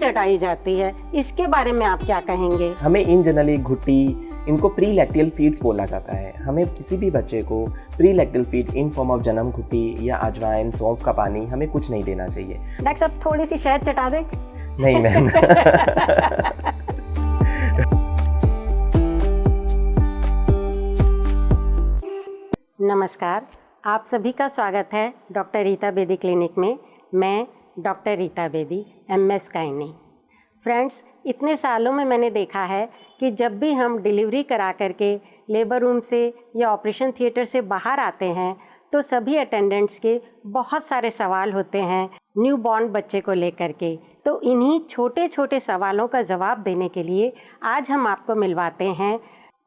चटाई जाती है, इसके बारे में आप क्या कहेंगे? हमें इन जनरली घुट्टी, इनको प्री लैक्टियल फीड्स बोला जाता है। हमें किसी भी बच्चे को pre lacteal feed in form of जन्म घुट्टी या अजवाइन, सौंफ का पानी हमें कुछ नहीं देना चाहिए। डॉक्टर साहब थोड़ी सी शहद चटा दें? नहीं मैम। नमस्कार, आप सभी का स्वागत है डॉक्टर रीता बेदी क्लिनिक में। मैं doctor Rita Bedi, MS gynae. Friends, इतने सालों में मैंने देखा है कि जब भी हम डिलीवरी करा करके लेबर रूम से या ऑपरेशन थिएटर से बाहर आते हैं तो सभी अटेंडेंट्स के बहुत सारे सवाल होते हैं न्यू बॉर्न बच्चे को लेकर के। तो इन्हीं छोटे छोटे सवालों का जवाब देने के लिए आज हम आपको मिलवाते हैं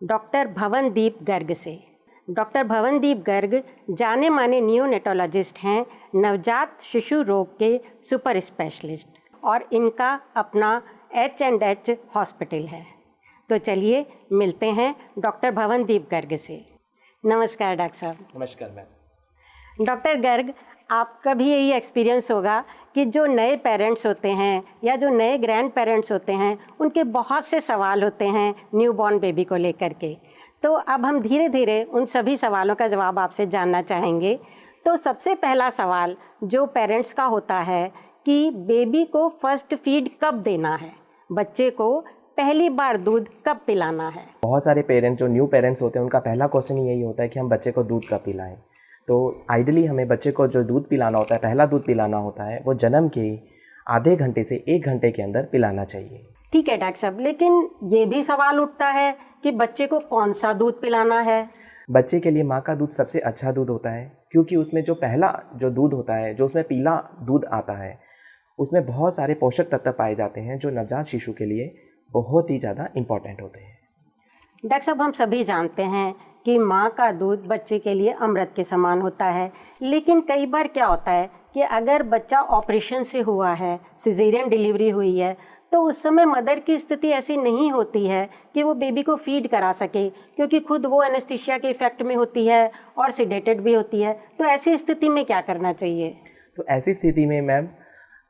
डॉक्टर भवनदीप गर्ग से। डॉक्टर भवनदीप गर्ग जाने माने नियोनेटोलॉजिस्ट हैं, नवजात शिशु रोग के सुपर स्पेशलिस्ट, और इनका अपना H&H हॉस्पिटल है। तो चलिए मिलते हैं डॉक्टर भवनदीप गर्ग से। नमस्कार डॉक्टर साहब। नमस्कार मैम। डॉक्टर गर्ग, आपका भी यही एक्सपीरियंस होगा कि जो नए पेरेंट्स होते हैं या जो नए ग्रैंड पेरेंट्स होते हैं उनके बहुत से सवाल होते हैं न्यू बॉर्न बेबी को लेकर के। तो अब हम धीरे धीरे उन सभी सवालों का जवाब आपसे जानना चाहेंगे। तो सबसे पहला सवाल जो पेरेंट्स का होता है कि बेबी को फर्स्ट फीड कब देना है, बच्चे को पहली बार दूध कब पिलाना है? बहुत सारे पेरेंट्स जो न्यू पेरेंट्स होते हैं उनका पहला क्वेश्चन यही होता है कि हम बच्चे को दूध कब पिलाएं। तो आइडियली हमें बच्चे को जो दूध पिलाना होता है, पहला दूध पिलाना होता है, वो जन्म के आधे घंटे से 1 घंटे के अंदर पिलाना चाहिए। ठीक है डॉक्टर साहब, लेकिन ये भी सवाल उठता है कि बच्चे को कौन सा दूध पिलाना है? बच्चे के लिए माँ का दूध सबसे अच्छा दूध होता है, क्योंकि उसमें जो पहला जो दूध होता है, जो उसमें पीला दूध आता है, उसमें बहुत सारे पोषक तत्व पाए जाते हैं जो नवजात शिशु के लिए बहुत ही ज़्यादा इम्पॉर्टेंट होते हैं। डॉक्टर साहब, हम सभी जानते हैं कि माँ का दूध बच्चे के लिए अमृत के समान होता है, लेकिन कई बार क्या होता है कि अगर बच्चा ऑपरेशन से हुआ है, सिजेरियन डिलीवरी हुई है, तो उस समय मदर की स्थिति ऐसी नहीं होती है कि वो बेबी को फीड करा सके, क्योंकि खुद वो एनेस्थीसिया के इफ़ेक्ट में होती है और सिडेटेड भी होती है। तो ऐसी स्थिति में क्या करना चाहिए? तो ऐसी स्थिति में मैम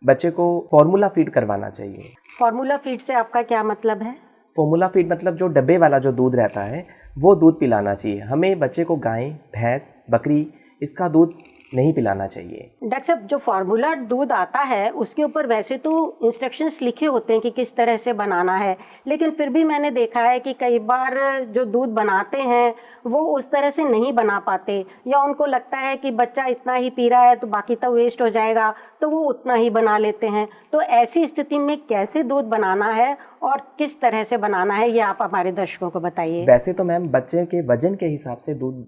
बच्चे को फार्मूला फीड करवाना चाहिए। फार्मूला फीड से आपका क्या मतलब है? फार्मूला फीड मतलब जो डब्बे वाला जो दूध रहता है वो दूध पिलाना चाहिए। हमें बच्चे को गाय, भैंस, बकरी इसका दूध नहीं पिलाना चाहिए। डॉक्टर साहब, जो फार्मूला दूध आता है उसके ऊपर वैसे तो इंस्ट्रक्शंस लिखे होते हैं कि किस तरह से बनाना है, लेकिन फिर भी मैंने देखा है कि कई बार जो दूध बनाते हैं वो उस तरह से नहीं बना पाते, या उनको लगता है कि बच्चा इतना ही पी रहा है तो बाकी तो वेस्ट हो जाएगा, तो वो उतना ही बना लेते हैं। तो ऐसी स्थिति में कैसे दूध बनाना है और किस तरह से बनाना है, ये आप हमारे दर्शकों को बताइए। वैसे तो मैम बच्चे के वजन के हिसाब से दूध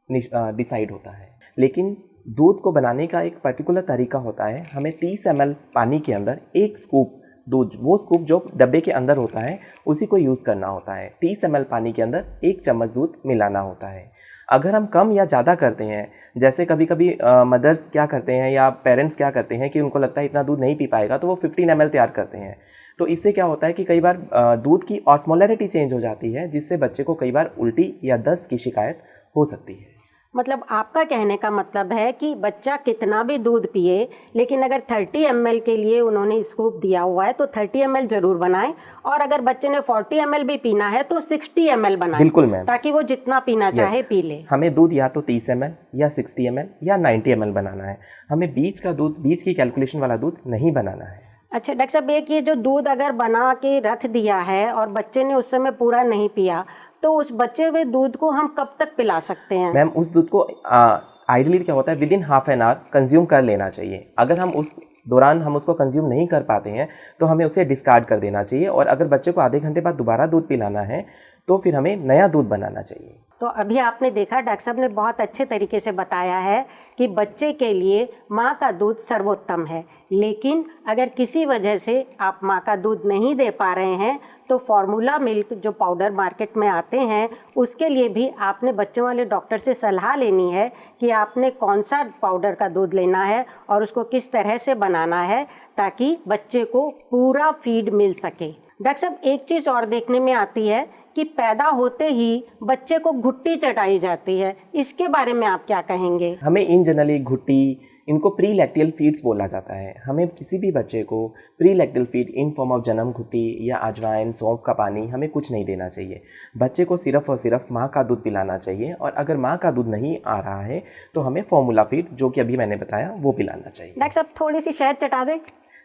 डिसाइड होता है, लेकिन दूध को बनाने का एक पर्टिकुलर तरीका होता है। हमें 30 ml पानी के अंदर 1 स्कूप दूध, वो स्कूप जो डब्बे के अंदर होता है उसी को यूज़ करना होता है। 30 ml पानी के अंदर 1 चम्मच दूध मिलाना होता है। अगर हम कम या ज़्यादा करते हैं, जैसे कभी कभी मदर्स क्या करते हैं या पेरेंट्स क्या करते हैं कि उनको लगता है इतना दूध नहीं पी पाएगा, तो वो 15 ml तैयार करते हैं। तो इससे क्या होता है कि कई बार दूध की ऑस्मोलैरिटी चेंज हो जाती है, जिससे बच्चे को कई बार उल्टी या दस्त की शिकायत हो सकती है। मतलब आपका कहने का मतलब है कि बच्चा कितना भी दूध पिए, लेकिन अगर 30 ml के लिए उन्होंने स्कूप दिया हुआ है तो 30 ml जरूर बनाएं, और अगर बच्चे ने 40 ml भी पीना है तो 60 ml बनाएं। बिल्कुल मैम, ताकि वो जितना पीना चाहे पी ले। हमें दूध या तो 30 ml या 60 ml या 90 ml बनाना है। हमें बीच का दूध, बीच की कैलकुलेशन वाला दूध नहीं बनाना है। अच्छा डॉक्टर साहब, एक ये जो दूध अगर बना के रख दिया है और बच्चे ने उस समय पूरा नहीं पिया, तो उस बचे हुए दूध को हम कब तक पिला सकते हैं? मैम उस दूध को आइडियली क्या होता है, within half an hour consume कर लेना चाहिए। अगर हम उस दौरान हम उसको कंज्यूम नहीं कर पाते हैं तो हमें उसे डिस्कार्ड कर देना चाहिए, और अगर बच्चे को आधे घंटे बाद दोबारा दूध पिलाना है तो फिर हमें नया दूध बनाना चाहिए। तो अभी आपने देखा, डॉक्टर साहब ने बहुत अच्छे तरीके से बताया है कि बच्चे के लिए माँ का दूध सर्वोत्तम है, लेकिन अगर किसी वजह से आप माँ का दूध नहीं दे पा रहे हैं तो फार्मूला मिल्क जो पाउडर मार्केट में आते हैं उसके लिए भी आपने बच्चों वाले डॉक्टर से सलाह लेनी है कि आपने कौन सा पाउडर का दूध लेना है और उसको किस तरह से बनाना है ताकि बच्चे को पूरा फीड मिल सके। डॉक्टर साहब, एक चीज़ और देखने में आती है कि पैदा होते ही बच्चे को घुट्टी चटाई जाती है, इसके बारे में आप क्या कहेंगे? हमें इन जनरली घुट्टी, इनको प्री लैक्टियल फीड्स बोला जाता है। हमें किसी भी बच्चे को pre lacteal feed in form of जनम घुट्टी या अजवाइन, सौंफ का पानी हमें कुछ नहीं देना चाहिए। बच्चे को सिर्फ और सिर्फ माँ का दूध पिलाना चाहिए, और अगर माँ का दूध नहीं आ रहा है तो हमें फॉर्मूला फीड, जो कि अभी मैंने बताया, वो पिलाना चाहिए। डॉक्टर साहब थोड़ी सी शहद चटा दें?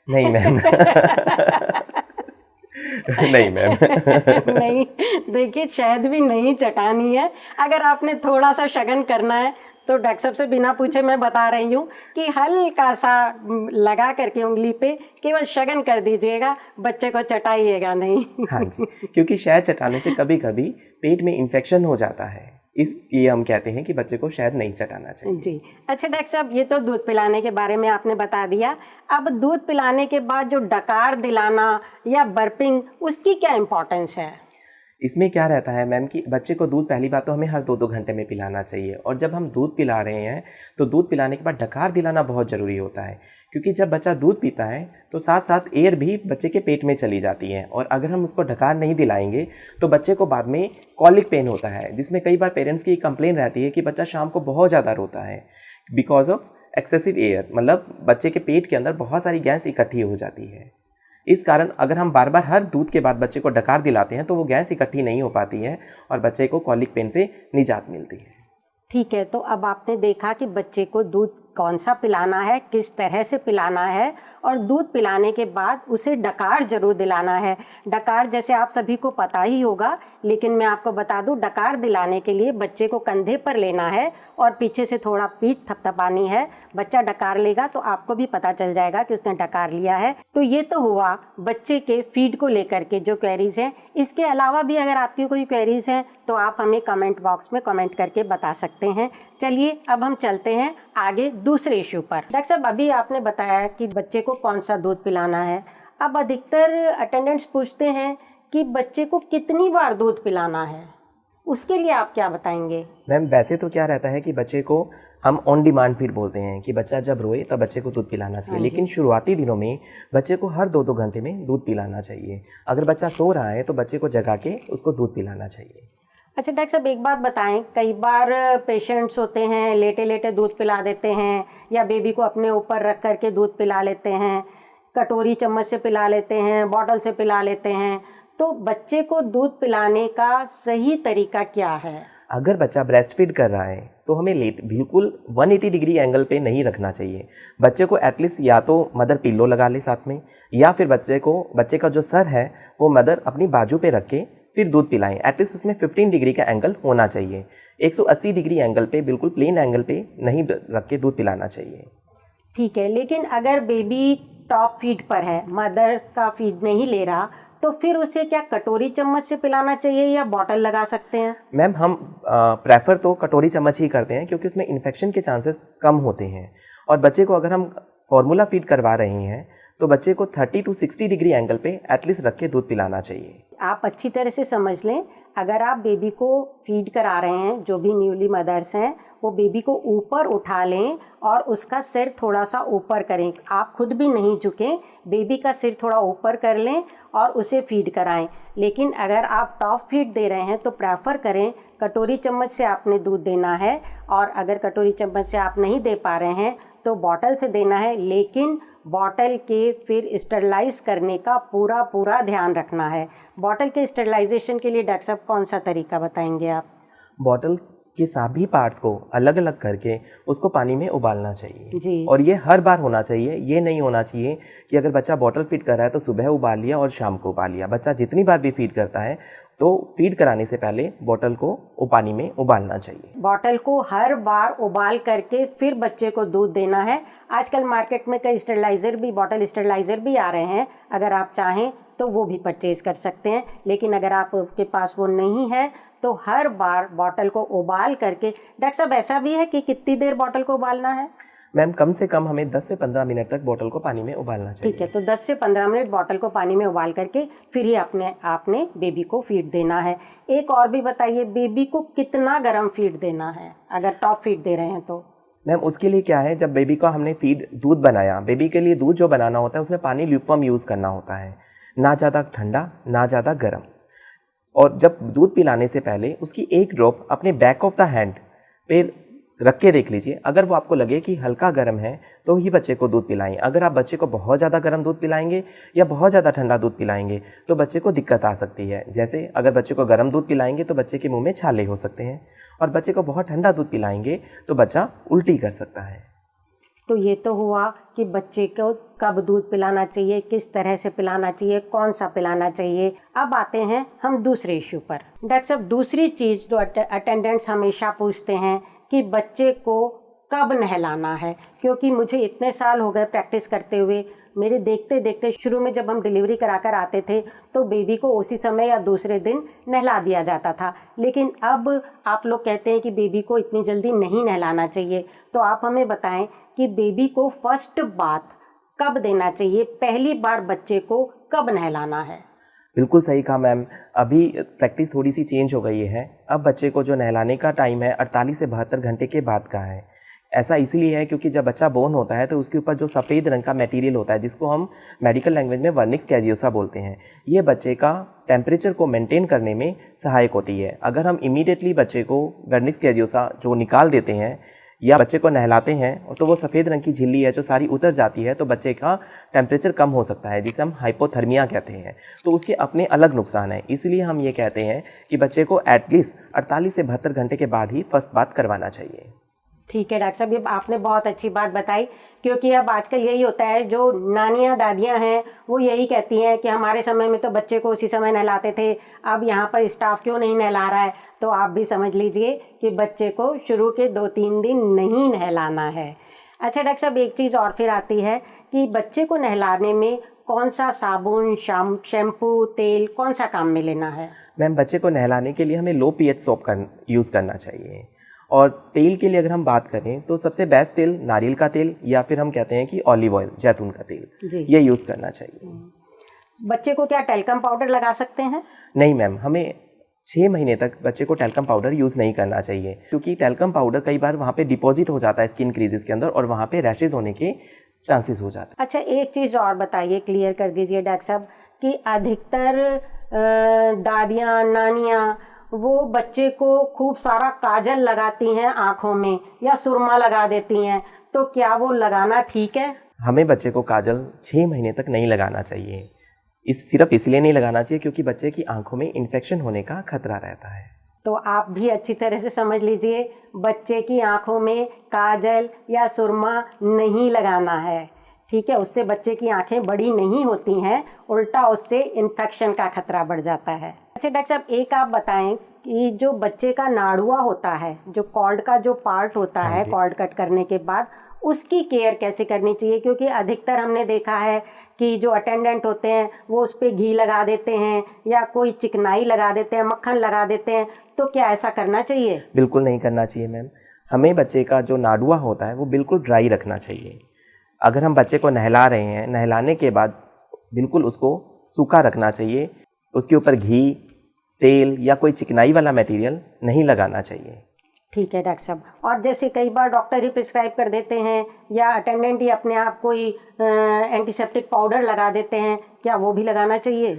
नहीं मैम। नहीं मैम। नहीं, देखिए शहद भी नहीं चटानी है। अगर आपने थोड़ा सा शगन करना है तो डॉक्टर साहब से बिना पूछे मैं बता रही हूँ कि हल्का सा लगा करके उंगली पे केवल शगन कर दीजिएगा, बच्चे को चटाइएगा नहीं। हाँ जी, क्योंकि शहद चटाने से कभी कभी पेट में इन्फेक्शन हो जाता है, इसलिए हम कहते हैं कि बच्चे को शहद नहीं चटाना चाहिए। जी, अच्छा डॉक्टर साहब, ये तो दूध पिलाने के बारे में आपने बता दिया। अब दूध पिलाने के बाद जो डकार दिलाना या बर्पिंग, उसकी क्या इम्पोर्टेंस है? इसमें क्या रहता है मैम कि बच्चे को दूध पहली बात तो हमें हर 2-2 घंटे में पिलाना चाहिए, और जब हम दूध पिला रहे हैं तो दूध पिलाने के बाद डकार दिलाना बहुत ज़रूरी होता है, क्योंकि जब बच्चा दूध पीता है तो साथ साथ एयर भी बच्चे के पेट में चली जाती है, और अगर हम उसको डकार नहीं दिलाएंगे तो बच्चे को बाद में कॉलिक पेन होता है, जिसमें कई बार पेरेंट्स की कंप्लेन रहती है कि बच्चा शाम को बहुत ज़्यादा रोता है बिकॉज ऑफ एक्सेसिव एयर, मतलब बच्चे के पेट के अंदर बहुत सारी गैस इकट्ठी हो जाती है। इस कारण अगर हम बार बार हर दूध के बाद बच्चे को डकार दिलाते हैं तो वो गैस इकट्ठी नहीं हो पाती है और बच्चे को कॉलिक पेन से निजात मिलती है। ठीक है, तो अब आपने देखा कि बच्चे को दूध कौन सा पिलाना है, किस तरह से पिलाना है, और दूध पिलाने के बाद उसे डकार ज़रूर दिलाना है। डकार जैसे आप सभी को पता ही होगा, लेकिन मैं आपको बता दूं, डकार दिलाने के लिए बच्चे को कंधे पर लेना है और पीछे से थोड़ा पीठ थपथपानी है। बच्चा डकार लेगा तो आपको भी पता चल जाएगा कि उसने डकार लिया है। तो ये तो हुआ बच्चे के फीड को लेकर के जो क्वेरीज़ हैं। इसके अलावा भी अगर आपकी कोई क्वेरीज़ हैं तो आप हमें कमेंट बॉक्स में कमेंट करके बता सकते हैं। चलिए अब हम चलते हैं आगे दूसरे इशू पर। डॉक्टर साहब, अभी आपने बताया कि बच्चे को कौन सा दूध पिलाना है। अब अधिकतर अटेंडेंट्स पूछते हैं कि बच्चे को कितनी बार दूध पिलाना है, उसके लिए आप क्या बताएंगे? मैम वैसे तो क्या रहता है कि बच्चे को हम ऑन डिमांड फीड बोलते हैं कि बच्चा जब रोए तब बच्चे को दूध पिलाना चाहिए, लेकिन शुरुआती दिनों में बच्चे को हर 2-2 घंटे में दूध पिलाना चाहिए। अगर बच्चा सो रहा है तो बच्चे को जगा के उसको दूध पिलाना चाहिए। अच्छा डॉक्टर साहब, एक बात बताएं, कई बार पेशेंट्स होते हैं लेटे लेटे दूध पिला देते हैं, या बेबी को अपने ऊपर रख करके दूध पिला लेते हैं, कटोरी चम्मच से पिला लेते हैं, बॉटल से पिला लेते हैं। तो बच्चे को दूध पिलाने का सही तरीका क्या है? अगर बच्चा ब्रेस्ट फीड कर रहा है तो हमें बिल्कुल 180 डिग्री एंगल पे नहीं रखना चाहिए। बच्चे को एटलीस्ट या तो मदर पिल्लो लगा ले साथ में, या फिर बच्चे का जो सर है वो मदर अपनी बाजू पे रख के फिर दूध पिलाएं। एटलीस्ट उसमें 15 डिग्री का एंगल होना चाहिए। 180 डिग्री एंगल पे, बिल्कुल प्लेन एंगल पे नहीं रख के दूध पिलाना चाहिए। ठीक है, लेकिन अगर बेबी टॉप फीड पर है, मदर का फीड नहीं ले रहा, तो फिर उसे क्या कटोरी चम्मच से पिलाना चाहिए या बॉटल लगा सकते हैं? मैम हम प्रेफर तो कटोरी चम्मच ही करते हैं, क्योंकि उसमें इन्फेक्शन के चांसेस कम होते हैं, और बच्चे को अगर हम फॉर्मूला फीड करवा रहे हैं तो बच्चे को 30 to 60 डिग्री एंगल पे एटलीस्ट रख के दूध पिलाना चाहिए। आप अच्छी तरह से समझ लें, अगर आप बेबी को फीड करा रहे हैं, जो भी न्यूली मदर्स हैं, वो बेबी को ऊपर उठा लें और उसका सिर थोड़ा सा ऊपर करें। आप खुद भी नहीं झुकें, बेबी का सिर थोड़ा ऊपर कर लें और उसे फीड कराएं। लेकिन अगर आप टॉप फीड दे रहे हैं तो प्रेफर करें कटोरी चम्मच से आपने दूध देना है, और अगर कटोरी चम्मच से आप नहीं दे पा रहे हैं तो बॉटल से देना है, लेकिन बॉटल के फिर स्टरलाइज करने का पूरा ध्यान रखना है। बॉटल के स्टरलाइजेशन के लिए डॉक्टर साहब कौन सा तरीका बताएंगे आप? बॉटल के सभी पार्ट्स को अलग अलग करके उसको पानी में उबालना चाहिए जी। और ये हर बार होना चाहिए। ये नहीं होना चाहिए कि अगर बच्चा बॉटल फीड कर रहा है तो सुबह उबाल लिया और शाम को उबाल लिया। बच्चा जितनी बार भी फीड करता है तो फीड कराने से पहले बॉटल को पानी में उबालना चाहिए। बॉटल को हर बार उबाल करके फिर बच्चे को दूध देना है। आजकल मार्केट में कई स्टरलाइज़र भी, बॉटल स्टरलाइज़र भी आ रहे हैं, अगर आप चाहें तो वो भी परचेज कर सकते हैं। लेकिन अगर आपके पास वो नहीं है तो हर बार बॉटल को उबाल करके। डॉक्टर साहब, ऐसा भी है कि कितनी देर बॉटल को उबालना है? मैम कम से कम हमें 10 से 15 मिनट तक बॉटल को पानी में उबालना चाहिए। ठीक है, तो 10 से 15 मिनट बॉटल को पानी में उबाल करके फिर ही आपने बेबी को फीड देना है। एक और भी बताइए, बेबी को कितना गर्म फीड देना है अगर टॉप फीड दे रहे हैं तो? मैम उसके लिए क्या है, जब बेबी का हमने फीड दूध बनाया, बेबी के लिए दूध जो बनाना होता है उसमें पानी ल्यूकवार्म यूज़ करना होता है, ना ज़्यादा ठंडा ना ज़्यादा गर्म। और जब दूध पिलाने से पहले उसकी एक ड्रॉप अपने बैक ऑफ द हैंड पे रख के देख लीजिए। अगर वो आपको लगे कि हल्का गर्म है तो ही बच्चे को दूध पिलाएं। अगर आप बच्चे को बहुत ज़्यादा गर्म दूध पिलाएंगे या बहुत ज़्यादा ठंडा दूध पिलाएंगे तो बच्चे को दिक्कत आ सकती है। जैसे अगर बच्चे को गर्म दूध पिलाएंगे तो बच्चे के मुंह में छाले हो सकते हैं, और बच्चे को बहुत ठंडा दूध पिलाएंगे तो बच्चा उल्टी कर सकता है। तो ये तो हुआ कि बच्चे को कब दूध पिलाना चाहिए, किस तरह से पिलाना चाहिए, कौन सा पिलाना चाहिए। अब आते हैं हम दूसरे इश्यू पर। डॉक्टर साहब, दूसरी चीज़ जो अटेंडेंट्स हमेशा पूछते हैं कि बच्चे को कब नहलाना है, क्योंकि मुझे इतने साल हो गए प्रैक्टिस करते हुए, मेरे देखते देखते शुरू में जब हम डिलीवरी करा कर आते थे तो बेबी को उसी समय या दूसरे दिन नहला दिया जाता था, लेकिन अब आप लोग कहते हैं कि बेबी को इतनी जल्दी नहीं नहलाना चाहिए। तो आप हमें बताएं कि बेबी को फर्स्ट बाथ कब देना चाहिए, पहली बार बच्चे को कब नहलाना है। बिल्कुल सही कहा मैम। अभी प्रैक्टिस थोड़ी सी चेंज हो गई है। अब बच्चे को जो नहलाने का टाइम है 48 से 72 घंटे के बाद का है। ऐसा इसलिए है क्योंकि जब बच्चा बोर्न होता है तो उसके ऊपर जो सफ़ेद रंग का मटेरियल होता है, जिसको हम मेडिकल लैंग्वेज में वर्निक्स कैजियोसा बोलते हैं, ये बच्चे का टेम्परेचर को मेंटेन करने में सहायक होती है। अगर हम इमीडिएटली बच्चे को वर्निक्स कैजियोसा जो निकाल देते हैं या बच्चे को नहलाते हैं तो वो सफ़ेद रंग की झिल्ली है जो सारी उतर जाती है, तो बच्चे का टेम्परेचर कम हो सकता है, जिसे हम हाइपोथर्मिया कहते हैं। तो उसके अपने अलग नुकसान हैं। इसलिए हम ये कहते हैं कि बच्चे को एटलीस्ट 48 से 72 घंटे के बाद ही फर्स्ट बाथ करवाना चाहिए। ठीक है डॉक्टर साहब, ये आपने बहुत अच्छी बात बताई, क्योंकि अब आजकल यही होता है, जो नानियाँ दादियाँ हैं वो यही कहती हैं कि हमारे समय में तो बच्चे को उसी समय नहलाते थे, अब यहाँ पर स्टाफ क्यों नहीं नहला रहा है। तो आप भी समझ लीजिए कि बच्चे को शुरू के 2-3 दिन नहीं नहलाना है। अच्छा डॉक्टर साहब, एक चीज़ और फिर आती है कि बच्चे को नहलाने में कौन सा साबुन, शैम्पू, तेल कौन सा काम में लेना है। मैम, बच्चे को नहलाने के लिए हमें लो पीएच सोप यूज़ करना चाहिए। और तेल के लिए अगर हम बात करें तो सबसे बेस्ट तेल नारियल का तेल, या फिर हम कहते हैं कि ऑलिव ऑयल, जैतून का तेल, ये यूज़ करना चाहिए। बच्चे को क्या टैल्कम पाउडर लगा सकते हैं? नहीं मैम, हमें 6 महीने तक बच्चे को टैल्कम पाउडर यूज़ नहीं करना चाहिए, क्योंकि टैल्कम पाउडर कई बार वहाँ पे डिपॉजिट हो जाता है स्किन क्रीजेस के अंदर, और वहाँ पे रैशेज होने के चांसेस हो जाते हैं। अच्छा, एक चीज़ और बताइए, क्लियर कर दीजिए डॉक्टर साहब, कि अधिकतर दादियाँ, नानियाँ वो बच्चे को खूब सारा काजल लगाती हैं आँखों में या सुरमा लगा देती हैं, तो क्या वो लगाना ठीक है? हमें बच्चे को काजल 6 महीने तक नहीं लगाना चाहिए। सिर्फ इसलिए नहीं लगाना चाहिए क्योंकि बच्चे की आंखों में इन्फेक्शन होने का खतरा रहता है। तो आप भी अच्छी तरह से समझ लीजिए, बच्चे की आंखों में काजल या सुरमा नहीं लगाना है, ठीक है। उससे बच्चे की आंखें बड़ी नहीं होती हैं, उल्टा उससे इन्फेक्शन का खतरा बढ़ जाता है। अच्छा डॉक्टर साहब, एक आप बताएं कि जो बच्चे का नाड़ुआ होता है, जो कॉर्ड का जो पार्ट होता है कॉर्ड कट करने के बाद, उसकी केयर कैसे करनी चाहिए, क्योंकि अधिकतर हमने देखा है कि जो अटेंडेंट होते हैं वो उस पर घी लगा देते हैं या कोई चिकनाई लगा देते हैं, मक्खन लगा देते हैं, तो क्या ऐसा करना चाहिए? बिल्कुल नहीं करना चाहिए मैम। हमें बच्चे का जो नाड़ुआ होता है वो बिल्कुल ड्राई रखना चाहिए। अगर हम बच्चे को नहला रहे हैं, नहलाने के बाद बिल्कुल उसको सूखा रखना चाहिए। उसके ऊपर घी, तेल या कोई चिकनाई वाला मटेरियल नहीं लगाना चाहिए। ठीक है डॉक्टर साहब। और जैसे कई बार डॉक्टर ही प्रिस्क्राइब कर देते हैं या अटेंडेंट ही अपने आप कोई एंटीसेप्टिक पाउडर लगा देते हैं, क्या वो भी लगाना चाहिए?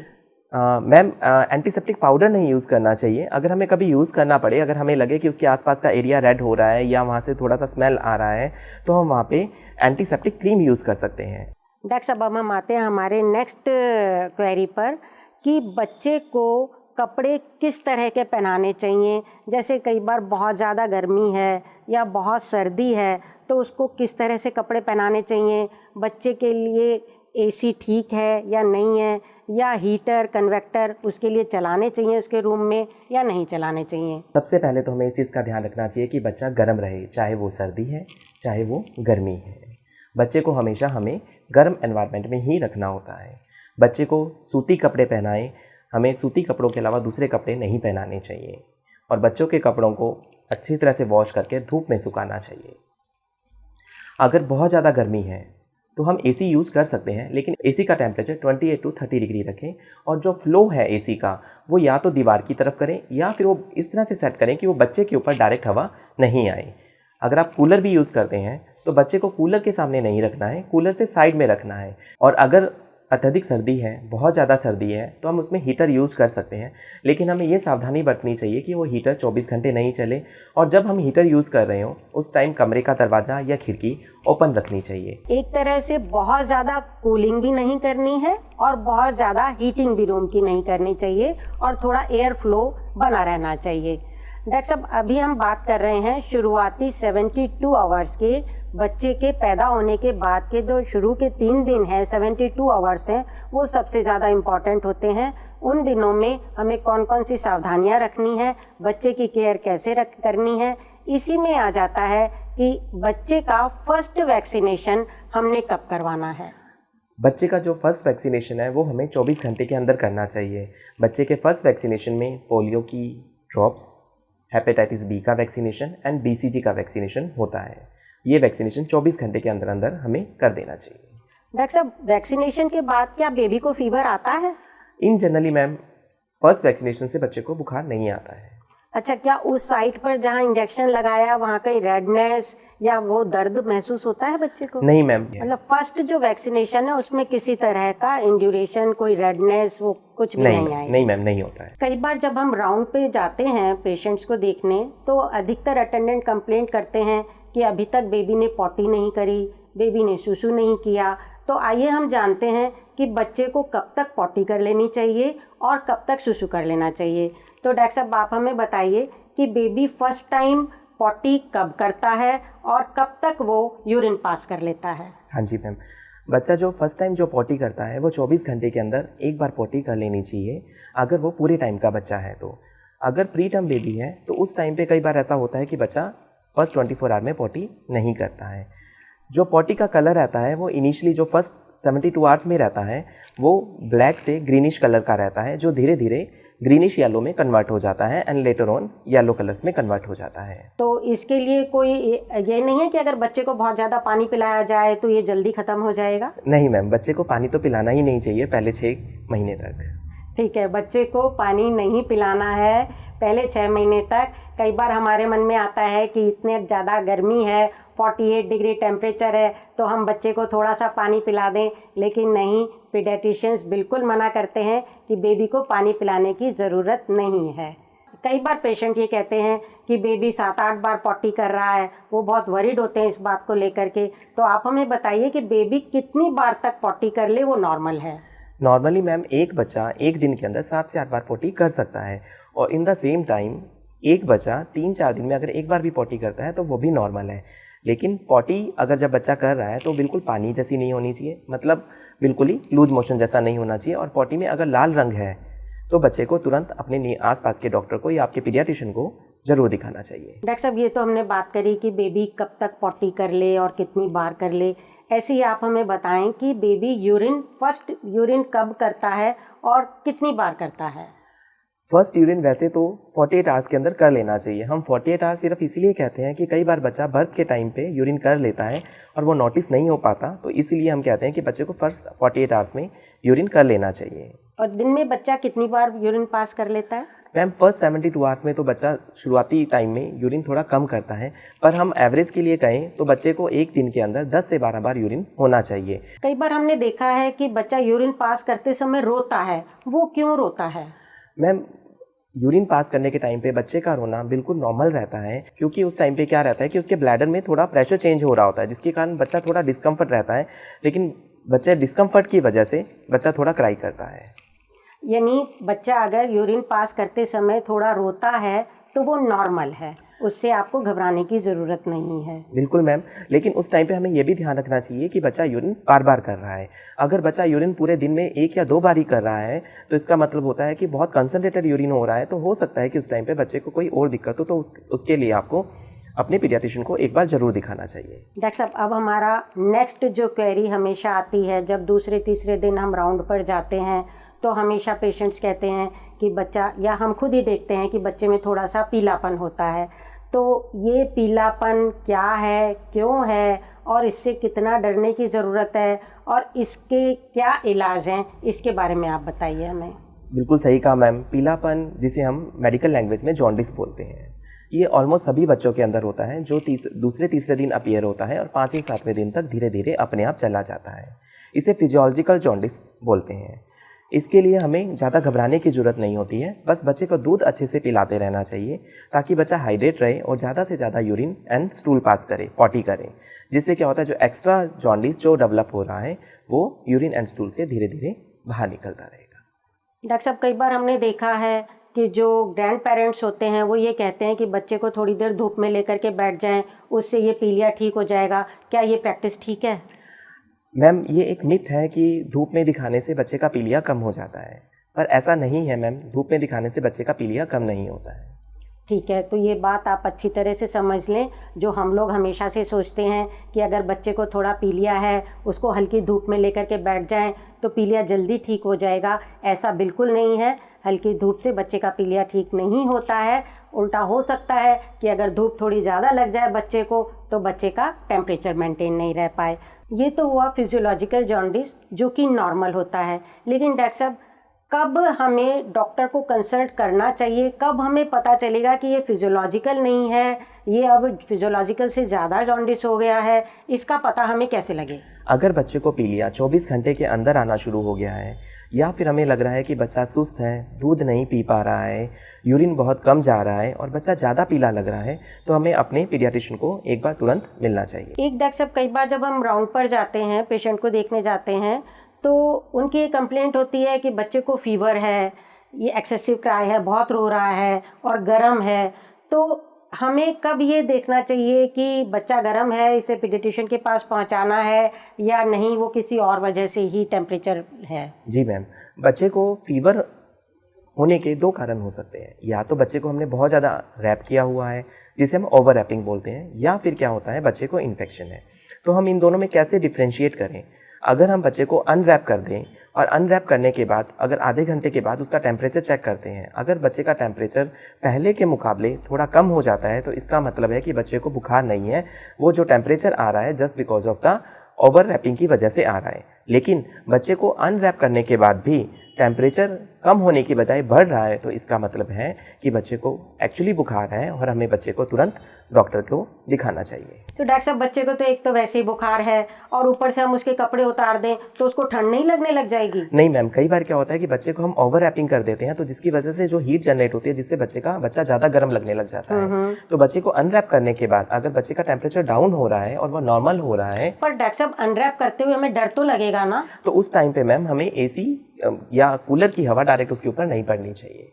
मैम, एंटीसेप्टिक पाउडर नहीं यूज़ करना चाहिए। अगर हमें कभी यूज़ करना पड़े, अगर हमें लगे कि उसके आसपास का एरिया रेड हो रहा है या वहाँ से थोड़ा सा स्मेल आ रहा है, तो हम वहाँ पे एंटीसेप्टिक क्रीम यूज़ कर सकते हैं। डॉक्टर साहब, अब हम आते हैं हमारे नेक्स्ट क्वेरी पर कि बच्चे को कपड़े किस तरह के पहनाने चाहिए। जैसे कई बार बहुत ज़्यादा गर्मी है या बहुत सर्दी है, तो उसको किस तरह से कपड़े पहनाने चाहिए। बच्चे के लिए एसी ठीक है या नहीं है, या हीटर, कन्वेक्टर उसके लिए चलाने चाहिए उसके रूम में या नहीं चलाने चाहिए। सबसे पहले तो हमें इस चीज़ का ध्यान रखना चाहिए कि बच्चा गर्म रहे, चाहे वो सर्दी है चाहे वो गर्मी है। बच्चे को हमेशा हमें गर्म एनवायरनमेंट में ही रखना होता है। बच्चे को सूती कपड़े पहनाएं, हमें सूती कपड़ों के अलावा दूसरे कपड़े नहीं पहनाने चाहिए। और बच्चों के कपड़ों को अच्छी तरह से वॉश करके धूप में सुखाना चाहिए। अगर बहुत ज़्यादा गर्मी है तो हम एसी यूज़ कर सकते हैं, लेकिन एसी का टेम्परेचर 28 to 30 डिग्री रखें। और जो फ्लो है एसी का, वो या तो दीवार की तरफ करें या फिर वो इस तरह से सेट करें कि वो बच्चे के ऊपर डायरेक्ट हवा नहीं आए। अगर आप कूलर भी यूज़ करते हैं तो बच्चे को कूलर के सामने नहीं रखना है, कूलर से साइड में रखना है। और अगर अत्यधिक सर्दी है, बहुत ज़्यादा सर्दी है, तो हम उसमें हीटर यूज़ कर सकते हैं, लेकिन हमें ये सावधानी बरतनी चाहिए कि वो हीटर 24 घंटे नहीं चले, और जब हम हीटर यूज़ कर रहे हों उस टाइम कमरे का दरवाज़ा या खिड़की ओपन रखनी चाहिए। एक तरह से बहुत ज़्यादा कूलिंग भी नहीं करनी है और बहुत ज़्यादा हीटिंग भी रूम की नहीं करनी चाहिए, और थोड़ा एयर फ्लो बना रहना चाहिए। डॉक्टर साहब, अभी हम बात कर रहे हैं शुरुआती 72 आवर्स के, बच्चे के पैदा होने के बाद के जो शुरू के 3 दिन हैं, 72 आवर्स हैं, वो सबसे ज़्यादा इम्पॉर्टेंट होते हैं। उन दिनों में हमें कौन कौन सी सावधानियां रखनी है, बच्चे की केयर कैसे करनी है, इसी में आ जाता है कि बच्चे का फर्स्ट वैक्सीनेशन हमने कब करवाना है। बच्चे का जो फर्स्ट वैक्सीनेशन है वो हमें 24 घंटे के अंदर करना चाहिए। बच्चे के फर्स्ट वैक्सीनेशन में पोलियो की ड्रॉप्स, हेपेटाइटिस बी का वैक्सीनेशन एंड BCG का वैक्सीनेशन होता है। ये वैक्सीनेशन 24 घंटे के अंदर अंदर हमें कर देना चाहिए। डॉक्टर साहब, वैक्सीनेशन के बाद क्या बेबी को फीवर आता है? इन जनरली मैम, फर्स्ट वैक्सीनेशन से बच्चे को बुखार नहीं आता है। अच्छा, क्या उस साइट पर जहाँ इंजेक्शन लगाया वहाँ कहीं रेडनेस या वो दर्द महसूस होता है बच्चे को? नहीं मैम। मतलब फर्स्ट जो वैक्सीनेशन है उसमें किसी तरह का इंड्यूरेशन, कोई रेडनेस, वो कुछ भी नहीं आएगा? नहीं मैम, नहीं होता है। कई बार जब हम राउंड पे जाते हैं पेशेंट्स को देखने, तो अधिकतर अटेंडेंट कंप्लेंट करते हैं कि अभी तक बेबी ने पॉटी नहीं करी, बेबी ने सुसु नहीं किया। तो आइए हम जानते हैं कि बच्चे को कब तक पॉटी कर लेनी चाहिए और कब तक सुसु कर लेना चाहिए। तो डॉक्टर साहब, आप हमें बताइए कि बेबी फर्स्ट टाइम पॉटी कब करता है और कब तक वो यूरिन पास कर लेता है? हाँ जी मैम, बच्चा जो फर्स्ट टाइम जो पॉटी करता है वो 24 घंटे के अंदर एक बार पॉटी कर लेनी चाहिए, अगर वो पूरे टाइम का बच्चा है तो। अगर प्री टर्म बेबी है तो उस टाइम पे कई बार ऐसा होता है कि बच्चा फर्स्ट 24 आवर में पॉटी नहीं करता है। जो पॉटी का कलर रहता है वो इनिशियली जो फर्स्ट 72 आवर्स में रहता है वो ब्लैक से ग्रीनिश कलर का रहता है, जो धीरे धीरे ग्रीनिश येलो में कन्वर्ट हो जाता है and later on yellow colours में कन्वर्ट हो जाता है। तो इसके लिए कोई ये नहीं है कि अगर बच्चे को बहुत ज़्यादा पानी पिलाया जाए तो ये जल्दी ख़त्म हो जाएगा? नहीं मैम, बच्चे को पानी तो पिलाना ही नहीं चाहिए पहले 6 महीने तक। ठीक है, बच्चे को पानी नहीं पिलाना है पहले 6 महीने तक। कई बार हमारे मन में आता है कि इतने ज़्यादा गर्मी है, 48 डिग्री टेम्परेचर है, तो हम बच्चे को थोड़ा सा पानी पिला दें, लेकिन नहीं, पीडियाट्रिशियंस बिल्कुल मना करते हैं कि बेबी को पानी पिलाने की ज़रूरत नहीं है। कई बार पेशेंट ये कहते हैं कि बेबी 7-8 बार पॉटी कर रहा है, वो बहुत वरीड होते हैं इस बात को लेकर के। तो आप हमें बताइए कि बेबी कितनी बार तक पॉटी कर ले वो नॉर्मल है? नॉर्मली मैम एक बच्चा एक दिन के अंदर 7 से 8 बार पॉटी कर सकता है, और इन द सेम टाइम एक बच्चा 3-4 दिन में अगर एक बार भी पॉटी करता है तो वो भी नॉर्मल है। लेकिन पॉटी अगर जब बच्चा कर रहा है तो बिल्कुल पानी जैसी नहीं होनी चाहिए, मतलब बिल्कुल ही लूज मोशन जैसा नहीं होना चाहिए। और पॉटी में अगर लाल रंग है तो बच्चे को तुरंत अपने आसपास के डॉक्टर को या आपके पीडियाट्रिशियन को जरूर दिखाना चाहिए। डॉक्टर साहब, ये तो हमने बात करी कि बेबी कब तक पॉटी कर ले और कितनी बार कर ले। ऐसे ही आप हमें बताएं कि बेबी फर्स्ट यूरिन कब करता है और कितनी बार करता है? फर्स्ट यूरिन वैसे तो 48 आवर्स के अंदर कर लेना चाहिए। हम 48 आवर्स सिर्फ इसीलिए कहते हैं कि कई बार बच्चा बर्थ के टाइम पे यूरिन कर लेता है और वो नोटिस नहीं हो पाता, तो इसीलिए हम कहते हैं कि बच्चे को फर्स्ट 48 आवर्स में यूरिन कर लेना चाहिए। और दिन में बच्चा कितनी बार यूरिन पास कर लेता है? मैम, फर्स्ट 72 आवर्स में तो बच्चा शुरुआती टाइम में यूरिन थोड़ा कम करता है, पर हम एवरेज के लिए कहें तो बच्चे को एक दिन के अंदर 10 से 12 बार यूरिन होना चाहिए। कई बार हमने देखा है कि बच्चा यूरिन पास करते समय रोता है, वो क्यों रोता है? मैम, यूरिन पास करने के टाइम पे बच्चे का रोना बिल्कुल नॉर्मल रहता है, क्योंकि उस टाइम पे क्या रहता है कि उसके ब्लैडर में थोड़ा प्रेशर चेंज हो रहा होता है, जिसके कारण बच्चा थोड़ा डिस्कम्फर्ट रहता है। लेकिन बच्चे डिस्कम्फर्ट की वजह से बच्चा थोड़ा क्राई करता है। यानी बच्चा अगर यूरिन पास करते समय थोड़ा रोता है तो वो नॉर्मल है, उससे आपको घबराने की ज़रूरत नहीं है। बिल्कुल मैम, लेकिन उस टाइम पे हमें ये भी ध्यान रखना चाहिए कि बच्चा यूरिन बार बार कर रहा है। अगर बच्चा यूरिन पूरे दिन में 1 या 2 बार ही कर रहा है तो इसका मतलब होता है कि बहुत कंसंट्रेटेड यूरिन हो रहा है, तो हो सकता है कि उस टाइम पे बच्चे को कोई और दिक्कत हो, तो उसके लिए आपको अपने पीडियाट्रिशियन को एक बार ज़रूर दिखाना चाहिए। डॉक्टर साहब, अब हमारा नेक्स्ट जो क्वेरी हमेशा आती है, जब दूसरे तीसरे दिन हम राउंड पर जाते हैं तो हमेशा पेशेंट्स कहते हैं कि बच्चा, या हम खुद ही देखते हैं कि बच्चे में थोड़ा सा पीलापन होता है। तो ये पीलापन क्या है, क्यों है, और इससे कितना डरने की ज़रूरत है, और इसके क्या इलाज हैं, इसके बारे में आप बताइए हमें। बिल्कुल सही कहा मैम। पीलापन, जिसे हम मेडिकल लैंग्वेज में जॉन्डिस बोलते हैं, ये ऑलमोस्ट सभी बच्चों के अंदर होता है, जो दूसरे तीसरे दिन अपीयर होता है और 5वें 7वें दिन तक धीरे धीरे अपने आप चला जाता है। इसे फिजियोलॉजिकल जॉन्डिस बोलते हैं। इसके लिए हमें ज़्यादा घबराने की ज़रूरत नहीं होती है, बस बच्चे को दूध अच्छे से पिलाते रहना चाहिए ताकि बच्चा हाइड्रेट रहे और ज़्यादा से ज़्यादा यूरिन एंड स्टूल पास करे, पॉटी करे, जिससे क्या होता है जो एक्स्ट्रा जॉन्डिस जो डेवलप हो रहा है वो यूरिन एंड स्टूल से धीरे धीरे बाहर निकलता रहेगा। डॉक्टर साहब, कई बार हमने देखा है कि जो ग्रैंड पेरेंट्स होते हैं वो ये कहते हैं कि बच्चे को थोड़ी देर धूप में लेकर के बैठ जाएं, उससे ये पीलिया ठीक हो जाएगा। क्या ये प्रैक्टिस ठीक है? मैम, ये एक मिथ है कि धूप में दिखाने से बच्चे का पीलिया कम हो जाता है, पर ऐसा नहीं है मैम। धूप में दिखाने से बच्चे का पीलिया कम नहीं होता है। ठीक है, तो ये बात आप अच्छी तरह से समझ लें। जो हम लोग हमेशा से सोचते हैं कि अगर बच्चे को थोड़ा पीलिया है, उसको हल्की धूप में लेकर के बैठ जाएं तो पीलिया जल्दी ठीक हो जाएगा, ऐसा बिल्कुल नहीं है। हल्की धूप से बच्चे का पीलिया ठीक नहीं होता है। उल्टा हो सकता है कि अगर धूप थोड़ी ज़्यादा लग जाए बच्चे को तो बच्चे का टेम्परेचर मेंटेन नहीं रह पाए। ये तो हुआ फिजियोलॉजिकल जॉन्डिस जो कि नॉर्मल होता है। लेकिन डॉक्टर साहब, कब हमें डॉक्टर को कंसल्ट करना चाहिए? कब हमें पता चलेगा कि ये फिजियोलॉजिकल नहीं है, ये अब फिजियोलॉजिकल से ज़्यादा जॉन्डिस हो गया है? इसका पता हमें कैसे लगे? अगर बच्चे को पीलिया 24 घंटे के अंदर आना शुरू हो गया है या फिर हमें लग रहा है कि बच्चा सुस्त है, दूध नहीं पी पा रहा है, यूरिन बहुत कम जा रहा है और बच्चा ज़्यादा पीला लग रहा है, तो हमें अपने पीडियाट्रिशियन को एक बार तुरंत मिलना चाहिए। एक डॉक्टर साहब, कई बार जब हम राउंड पर जाते हैं, पेशेंट को देखने जाते हैं, तो उनकी ये कंप्लेंट होती है कि बच्चे को फीवर है, ये एक्सेसिव क्राई है, बहुत रो रहा है और गर्म है। तो हमें कब ये देखना चाहिए कि बच्चा गर्म है, इसे पीडियाट्रिशियन के पास पहुंचाना है या नहीं, वो किसी और वजह से ही टेम्परेचर है? जी मैम, बच्चे को फीवर होने के 2 कारण हो सकते हैं। या तो बच्चे को हमने बहुत ज़्यादा रैप किया हुआ है, जिसे हम ओवर रैपिंग बोलते हैं, या फिर क्या होता है बच्चे को इन्फेक्शन है। तो हम इन दोनों में कैसे डिफ्रेंशिएट करें? अगर हम बच्चे को अनरैप कर दें और अनरैप करने के बाद अगर आधे घंटे के बाद उसका टेम्परेचर चेक करते हैं, अगर बच्चे का टेम्परेचर पहले के मुकाबले थोड़ा कम हो जाता है तो इसका मतलब है कि बच्चे को बुखार नहीं है, वो जो टेम्परेचर आ रहा है just because of the over wrapping की वजह से आ रहा है। लेकिन बच्चे को अनरैप करने के बाद भी टेम्परेचर कम होने की बजाय बढ़ रहा है तो इसका मतलब है कि बच्चे को एक्चुअली बुखार है और हमें बच्चे को तुरंत डॉक्टर को दिखाना चाहिए। तो डॉक्टर साहब, बच्चे को तो एक तो वैसे ही बुखार है और ऊपर से हम उसके कपड़े उतार दें तो उसको ठंड नहीं लगने लग जाएगी? नहीं मैम, कई बार क्या होता है कि बच्चे को हम ओवर रैपिंग कर देते हैं तो जिसकी वजह से जो हीट जनरेट होती है जिससे बच्चा ज़्यादा गर्म लगने लग जाता है। तो बच्चे को अनरैप करने के बाद अगर बच्चे का टेम्परेचर डाउन हो रहा है और वो नॉर्मल हो रहा है, पर डॉक्टर साहब अनरैप करते हुए हमें डर तो लगेगा ना? तो उस टाइम पे मैम हमें एसी या कूलर की हवा डायरेक्ट उसके ऊपर नहीं पड़नी चाहिए।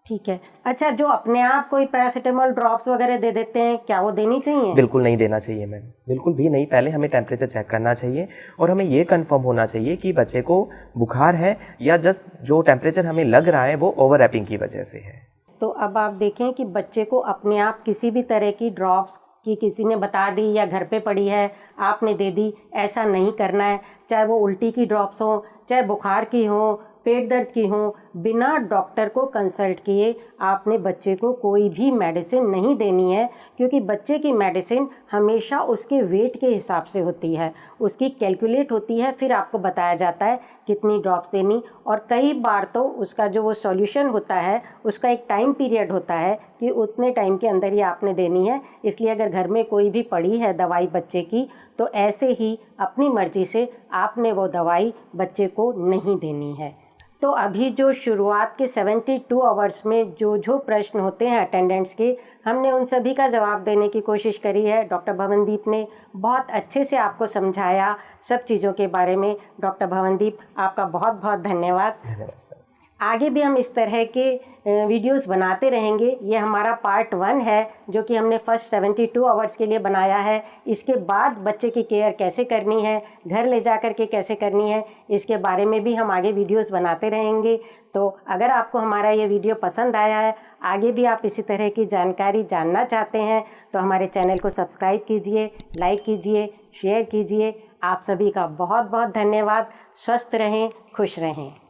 ठीक है। अच्छा, जो अपने आप कोई पैरासीटामोल ड्रॉप्स वगैरह दे देते हैं, क्या वो देनी चाहिए? बिल्कुल नहीं देना चाहिए मैम, बिल्कुल भी नहीं। पहले हमें टेम्परेचर चेक करना चाहिए और हमें ये कंफर्म होना चाहिए कि बच्चे को बुखार है या जस्ट जो टेम्परेचर हमें लग रहा है वो ओवर रैपिंग की वजह से है। तो अब आप देखें कि बच्चे को अपने आप किसी भी तरह की ड्रॉप्स कि किसी ने बता दी या घर पे पड़ी है आपने दे दी, ऐसा नहीं करना है। चाहे वो उल्टी की ड्रॉप्स हो, चाहे बुखार की हो, पेट दर्द की हो, बिना डॉक्टर को कंसल्ट किए आपने बच्चे को कोई भी मेडिसिन नहीं देनी है, क्योंकि बच्चे की मेडिसिन हमेशा उसके वेट के हिसाब से होती है, उसकी कैलकुलेट होती है, फिर आपको बताया जाता है कितनी ड्रॉप्स देनी। और कई बार तो उसका जो वो सॉल्यूशन होता है उसका एक टाइम पीरियड होता है कि उतने टाइम के अंदर ही आपने देनी है। इसलिए अगर घर में कोई भी पड़ी है दवाई बच्चे की तो ऐसे ही अपनी मर्ज़ी से आपने वो दवाई बच्चे को नहीं देनी है। तो अभी जो शुरुआत के 72 आवर्स में जो प्रश्न होते हैं अटेंडेंट्स के, हमने उन सभी का जवाब देने की कोशिश करी है। डॉक्टर भवनदीप ने बहुत अच्छे से आपको समझाया सब चीज़ों के बारे में। डॉक्टर भवनदीप, आपका बहुत बहुत धन्यवाद। आगे भी हम इस तरह के वीडियोस बनाते रहेंगे। ये हमारा पार्ट 1 है जो कि हमने फर्स्ट 72 आवर्स के लिए बनाया है। इसके बाद बच्चे की केयर कैसे करनी है, घर ले जा कर के कैसे करनी है, इसके बारे में भी हम आगे वीडियोस बनाते रहेंगे। तो अगर आपको हमारा ये वीडियो पसंद आया है, आगे भी आप इसी तरह की जानकारी जानना चाहते हैं तो हमारे चैनल को सब्सक्राइब कीजिए, लाइक कीजिए, शेयर कीजिए। आप सभी का बहुत बहुत धन्यवाद। स्वस्थ रहें, खुश रहें।